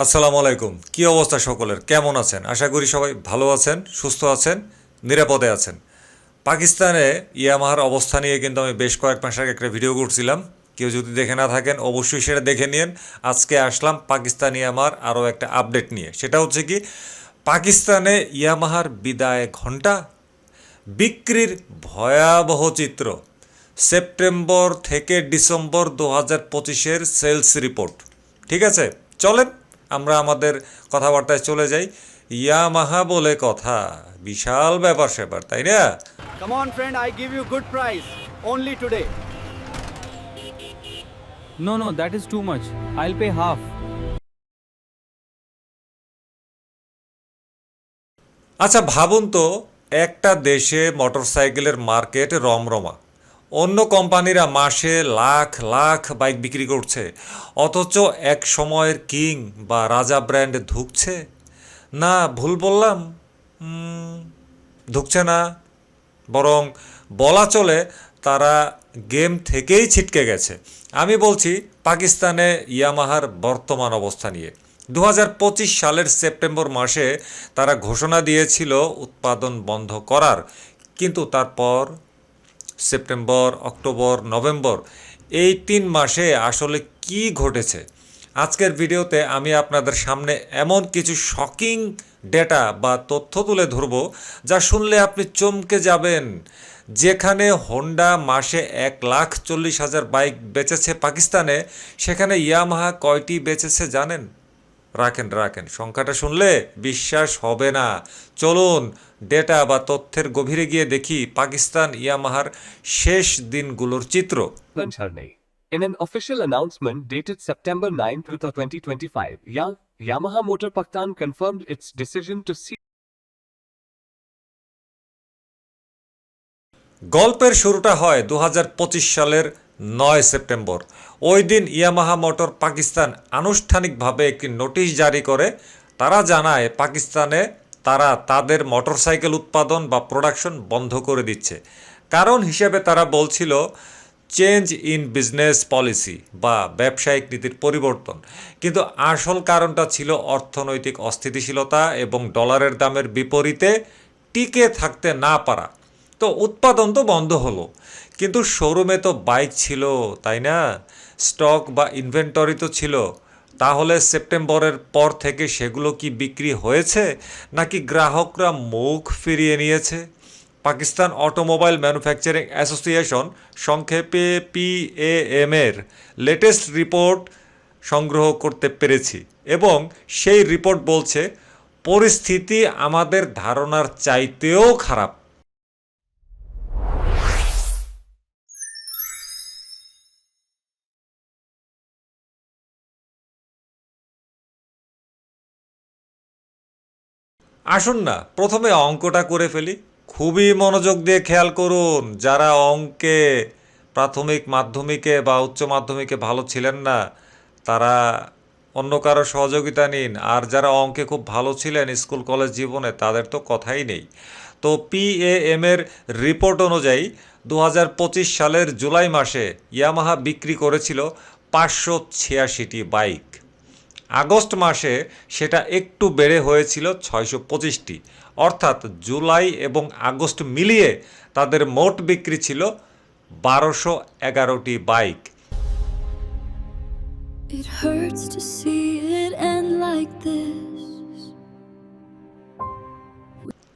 আসসালামু আলাইকুম। কি অবস্থা সকলের? কেমন আছেন? আশা করি সবাই ভালো আছেন, সুস্থ আছেন, নিরাপদে আছেন। পাকিস্তানে ইয়ামাহার অবস্থা নিয়ে কিন্তু আমি বেশ কয়েক মাস আগে একটা ভিডিও করছিলাম। কেউ যদি দেখে না থাকেন অবশ্যই সেটা দেখে নিন। আজকে আসলাম পাকিস্তান ইয়ামাহার আরও একটা আপডেট নিয়ে। সেটা হচ্ছে কি, পাকিস্তানে ইয়ামাহার বিদায় ঘণ্টা বিক্রির ভয়াবহ চিত্র। সেপ্টেম্বর থেকে ডিসেম্বর 2025-এর সেলস রিপোর্ট। ঠিক আছে, চলেন আমরা আমাদের কথাবার্তায় চলে যাই। ইয়ামাহা বলে কথা, বিশাল ব্যাপার স্যাপার, তাই না? Come on, friend, I give you good price. Only today. No, no, that is too much. I'll pay half. আচ্ছা ভাবুন তো, একটা দেশে মোটরসাইকেলের মার্কেট রমরমা, অন্য কোম্পানিরা মাসে লাখ লাখ বাইক বিক্রি করছে, অথচ এক সময়ের কিং বা রাজা ব্র্যান্ড ধুঁকছে না? ভুল বললাম? ধুঁকছে না, বরং বলা চলে তারা গেম থেকেই ছিটকে গেছে। আমি বলছি পাকিস্তানে ইয়ামাহার বর্তমান অবস্থা নিয়ে। 2025 সালের সেপ্টেম্বর মাসে তারা ঘোষণা দিয়েছিল উৎপাদন বন্ধ করার, কিন্তু তারপর সেপ্টেম্বর, অক্টোবর, নভেম্বর, এই 3 মাসে আসলে কি ঘটেছে? আজকের ভিডিওতে আমি আপনাদের সামনে এমন কিছু শকিং ডেটা বা তথ্য তুলে ধরব যা শুনলে আপনি চমকে যাবেন। যেখানে হোন্ডা মাসে 1,40,000 বাইক বেচেছে পাকিস্তানে, সেখানে ইয়ামাহা কয়টি বেচেছে জানেন? রাখেন রাখেন, সংখ্যাটা শুনলে বিশ্বাস হবে না। চলুন ডেটা বা তথ্যের গভীরে গিয়ে দেখি পাকিস্তান ইয়ামাহার শেষ দিনগুলোর চিত্র। Charney. In an official announcement dated September 9, 2025, Yamaha Motor Pakistan confirmed its decision to cease গল্পের শুরুটা হয় 2025 সালের 9 সেপ্টেম্বর। ওই দিন ইয়ামাহা মোটর পাকিস্তান আনুষ্ঠানিকভাবে একটি নোটিশ জারি করে। তারা জানায় পাকিস্তানে তারা তাদের মোটরসাইকেল উৎপাদন বা প্রোডাকশন বন্ধ করে দিচ্ছে। কারণ হিসেবে তারা বলছিল চেঞ্জ ইন বিজনেস পলিসি বা ব্যবসায়িক নীতির পরিবর্তন। কিন্তু আসল কারণটা ছিল অর্থনৈতিক অস্থিতিশীলতা এবং ডলারের দামের বিপরীতে টিকে থাকতে না পারা। তো উৎপাদন তো বন্ধ হলো, কিন্তু শোরুমে তো বাইক ছিল, তাই না? স্টক বা ইনভেন্টরি তো ছিল। তাহলে সেপ্টেম্বরের পর থেকে সেগুলো কি বিক্রি হয়েছে, নাকি গ্রাহকরা মুখ ফিরিয়ে নিয়েছে? পাকিস্তান অটোমোবাইল ম্যানুফ্যাকচারিং অ্যাসোসিয়েশন, সংক্ষেপে PAM এর লেটেস্ট রিপোর্ট সংগ্রহ করতে পেরেছি, এবং সেই রিপোর্ট বলছে পরিস্থিতি আমাদের ধারণার চাইতেও খারাপ। আসুন না প্রথমে অঙ্কটা করে ফেলি। খুবই মনোযোগ দিয়ে খেয়াল করুন। যারা অঙ্কে প্রাথমিক, মাধ্যমিকে বা উচ্চ মাধ্যমিকে ভালো ছিলেন না, তারা অন্য কারো সহযোগিতা নিন। আর যারা অঙ্কে খুব ভালো ছিলেন স্কুল কলেজ জীবনে, তাদের তো কথাই নেই। তো PAM এর রিপোর্ট অনুযায়ী 2025 সালের জুলাই মাসে ইয়ামাহা বিক্রি করেছিল 586টি বাইক। আগস্ট মাসে সেটা একটু বেড়ে হয়েছিল 625টি। অর্থাৎ জুলাই এবং আগস্ট মিলিয়ে তাদের মোট বিক্রি ছিল 1211টি bike. It hurts to see it end like this.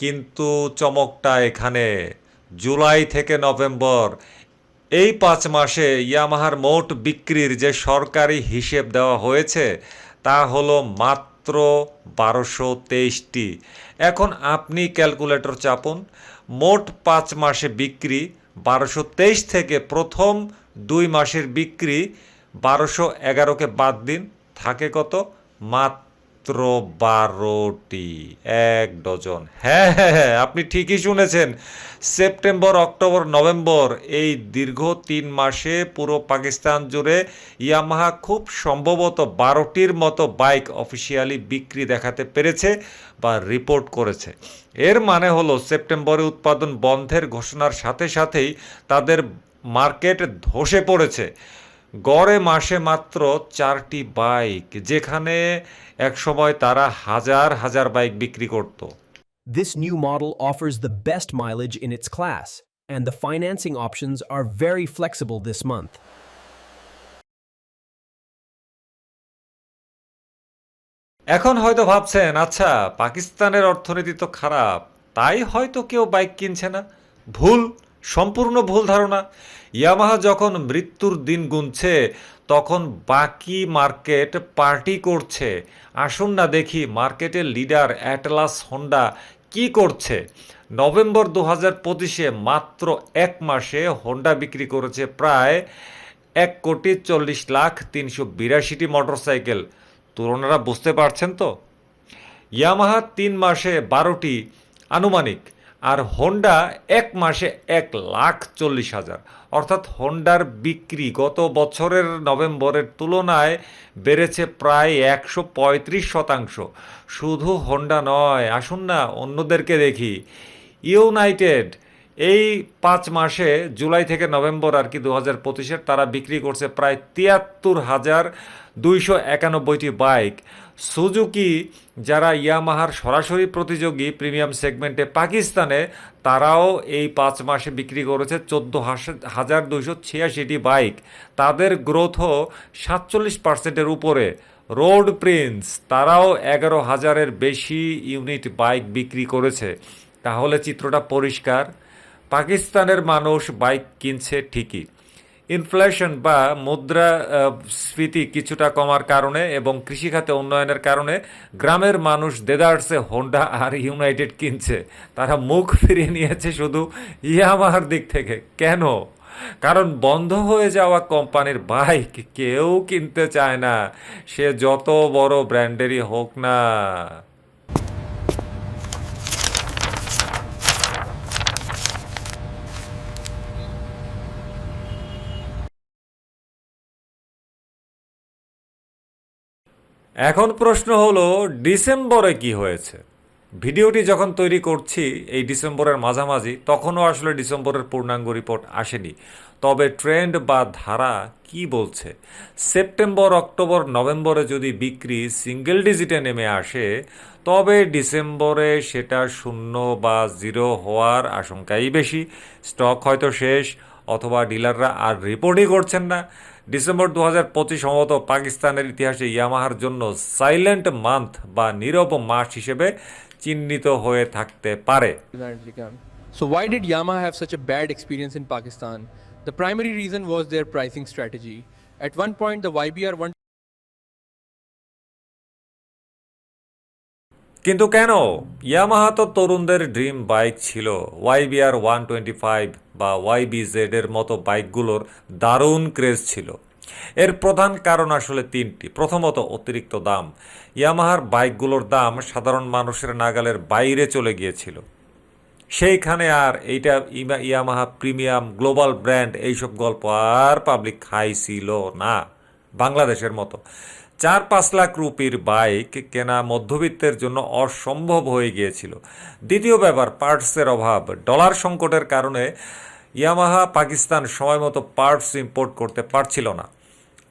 কিন্তু চমকটা এখানে, জুলাই থেকে নভেম্বর এই 5 মাসে ইয়ামাহার মোট বিক্রির যে সরকারি হিসেব দেওয়া হয়েছে তা হলো মাত্র 1223টি। এখন আপনি ক্যালকুলেটর চাপুন। মোট 5 মাসে বিক্রি 1223 থেকে প্রথম 2 মাসের বিক্রি 1211কে বাদ দিন, থাকে কত? মাত্র 12টি, 1 ডজন। হ্যাঁ হ্যাঁ হ্যাঁ, আপনি ঠিকই শুনেছেন। সেপ্টেম্বর, অক্টোবর, নভেম্বর এই দীর্ঘ 3 মাসে পুরো পাকিস্তান জুড়ে ইয়ামাহা খুব সম্ভবত 12টির মতো বাইক অফিসিয়ালি বিক্রি দেখাতে পেরেছে বা রিপোর্ট করেছে। এর মানে হলো সেপ্টেম্বরে উৎপাদন বন্ধের ঘোষণার সাথে সাথেই তাদের মার্কেট ধসে পড়েছে। গড়ে মাসে মাত্র 4টি বাইক, যেখানে একসময় তারা হাজার হাজার বাইক বিক্রি করত। This new model offers the best mileage in its class, and the financing options are very flexible this month. এখন হয়তো ভাবছেন, আচ্ছা পাকিস্তানের অর্থনীতি তো খারাপ, তাই হয়তো কেউ বাইক কিনছে না। ভুল, সম্পূর্ণ ভুল ধারণা। ইয়ামাহা যখন মৃত্যুর দিন গুনছে, তখন বাকি মার্কেট পার্টি করছে। আসুন না দেখি মার্কেটের লিডার অ্যাটলাস হোন্ডা কি করছে। নভেম্বর 2025-এ মাত্র এক মাসে হোন্ডা বিক্রি করেছে প্রায় 1,40,382,টি মোটরসাইকেল। তুলনাটা বুঝতে পারছেন তো? ইয়ামাহা 3 মাসে 12টি আনুমানিক, আর হোন্ডা এক মাসে 1,40,000। অর্থাৎ হোন্ডার বিক্রি গত বছরের নভেম্বরের তুলনায় বেড়েছে প্রায় 135%। শুধু হোন্ডা নয়, আসুন না অন্যদেরকে দেখি। ইউনাইটেড এই 5 মাসে জুলাই থেকে নভেম্বর আর কি 2025-এর তারা বিক্রি করছে প্রায় 73,291টি বাইক। সুজুকি, যারা ইয়ামাহার সরাসরি প্রতিযোগী প্রিমিয়াম সেগমেন্টে পাকিস্তানে, তারাও এই 5 মাসে বিক্রি করেছে 14,286টি বাইক। তাদের গ্রোথও 47%-এর উপরে। রোড প্রিন্স, তারাও 11,000-এর বেশি ইউনিট বাইক বিক্রি করেছে। তাহলে চিত্রটা পরিষ্কার, পাকিস্তানের মানুষ বাইক কিনছে ঠিকই। ইনফ্লেশন বা মুদ্রাস্ফীতি কিছুটা কমার কারণে এবং কৃষিখাতে উন্নয়নের কারণে গ্রামের মানুষ দেদারসে হোন্ডা আর ইউনাইটেড কিনছে। তারা মুখ ফিরিয়ে নিয়েছে শুধু ইয়ামাহার দিক থেকে। কেন? কারণ বন্ধ হয়ে যাওয়া কোম্পানির বাইক কেউ কিনতে চায় না, সে যত বড় ব্র্যান্ডেরই হোক না। এখন প্রশ্ন হলো, ডিসেম্বরে কি হয়েছে? ভিডিওটি যখন তৈরি করছি এই ডিসেম্বরের মাঝামাঝি, তখনও আসলে ডিসেম্বরের পূর্ণাঙ্গ রিপোর্ট আসেনি। তবে ট্রেন্ড বা ধারা কি বলছে? সেপ্টেম্বর, অক্টোবর, নভেম্বরে যদি বিক্রি সিঙ্গেল ডিজিটে নেমে আসে, তবে ডিসেম্বরে সেটা 0 বা 0 হওয়ার আশঙ্কাই বেশি। স্টক হয়তো শেষ, অথবা ডিলাররা আর রিপোর্টই করছেন না। ডিসেম্বর 2025 সম্ভবত পাকিস্তানের ইতিহাসে ইয়ামাহার জন্য সাইলেন্ট মান্থ বা নীরব মাস হিসেবে চিহ্নিত হয়ে থাকতে পারে। So why did Yamaha have such a bad experience in Pakistan? The primary reason was their pricing strategy. At one point, the YBR 1 কিন্তু কেন? ইয়ামাহা তো তরুণদের ড্রিম বাইক ছিল। YBR 125 বা YBZ এর মতো বাইকগুলোর দারুণ ক্রেজ ছিল। এর প্রধান কারণ আসলে 3টি। প্রথমত, অতিরিক্ত দাম। ইয়ামাহার বাইকগুলোর দাম সাধারণ মানুষের নাগালের বাইরে চলে গিয়েছিল। সেইখানে আর এইটা ইয়ামাহা প্রিমিয়াম গ্লোবাল ব্র্যান্ড, এইসব গল্প আর পাবলিক খাইছিল না বাংলাদেশের মতো। 4-5 লাখ রুপির বাইক কেনা মধ্যবিত্তের জন্য অসম্ভব হয়ে গিয়েছিল। দ্বিতীয় ব্যাপার, পার্টসের অভাব। ডলার সংকটের কারণে ইয়ামাহা পাকিস্তান সময় মতো পার্টস ইম্পোর্ট করতে পারছিল না।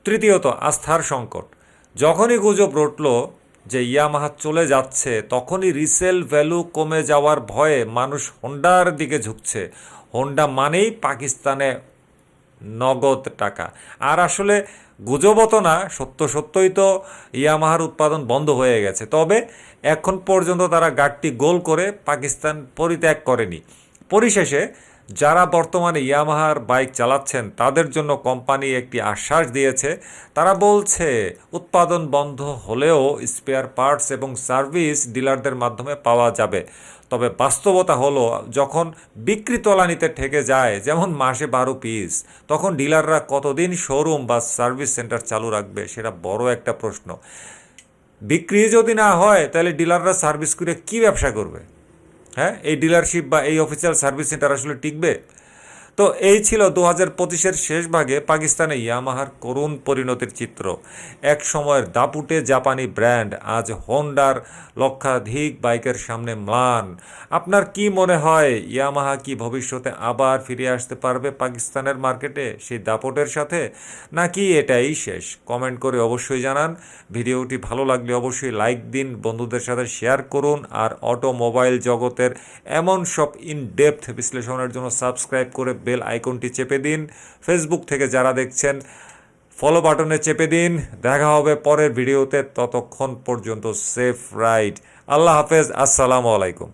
তৃতীয়ত, আস্থার সংকট। যখনই গুজব রটল যে ইয়ামাহা চলে যাচ্ছে, তখনই রিসেল ভ্যালু কমে যাওয়ার ভয়ে মানুষ হোন্ডার দিকে ঝুঁকছে। হোন্ডা মানেই পাকিস্তানে নগদ টাকা। আর আসলে গুজবও তো না, সত্যই তো ইয়ামাহার উৎপাদন বন্ধ হয়ে গেছে। তবে এখন পর্যন্ত তারা গাড়টি গোল করে পাকিস্তান পরিত্যাগ করেনি। পরিশেষে যারা বর্তমানে ইয়ামাহার বাইক চালাচ্ছেন, তাদের জন্য কোম্পানি একটি আশ্বাস দিয়েছে। তারা বলছে উৎপাদন বন্ধ হলেও স্পেয়ার পার্টস এবং সার্ভিস ডিলারদের মাধ্যমে পাওয়া যাবে। তবে বাস্তবতা হলো, যখন বিক্রি তলানিতে ঠেকে যায়, যেমন মাসে 12 পিস, তখন ডিলাররা কতদিন শোরুম বা সার্ভিস সেন্টার চালু রাখবে, সেটা বড় একটা প্রশ্ন। বিক্রি যদি না হয়, তাহলে ডিলাররা সার্ভিস করে কি ব্যবসা করবে? হ্যাঁ, এই ডিলারশিপ বা এই অফিসিয়াল সার্ভিস সেন্টার আসলে টিকবে? তো এই ছিল 2025-এর শেষ ভাগে পাকিস্তানে ইয়ামাহার করুণ পরিণতির চিত্র। এক সময়ের দাপুটে জাপানি ব্র্যান্ড আজ হোন্ডার লক্ষাধিক বাইকের সামনে ম্লান। আপনার কি মনে হয় ইয়ামাহা কি ভবিষ্যতে আবার ফিরে আসতে পারবে পাকিস্তানের মার্কেটে সেই দাপটের সাথে, নাকি এটাই শেষ? কমেন্ট করে অবশ্যই জানান। ভিডিওটি ভালো লাগলে অবশ্যই লাইক দিন, বন্ধুদের সাথে শেয়ার করুন, আর অটোমোবাইল জগতের এমন সব ইন ডেপথ বিশ্লেষণের জন্য সাবস্ক্রাইব করে বেল আইকনটি চেপে দিন। ফেসবুক থেকে যারা দেখছেন ফলো বাটনে চেপে দিন। দেখা হবে পরের ভিডিওতে, ততক্ষণ পর্যন্ত সেফ রাইড। আল্লাহ হাফেজ, আসসালামু আলাইকুম।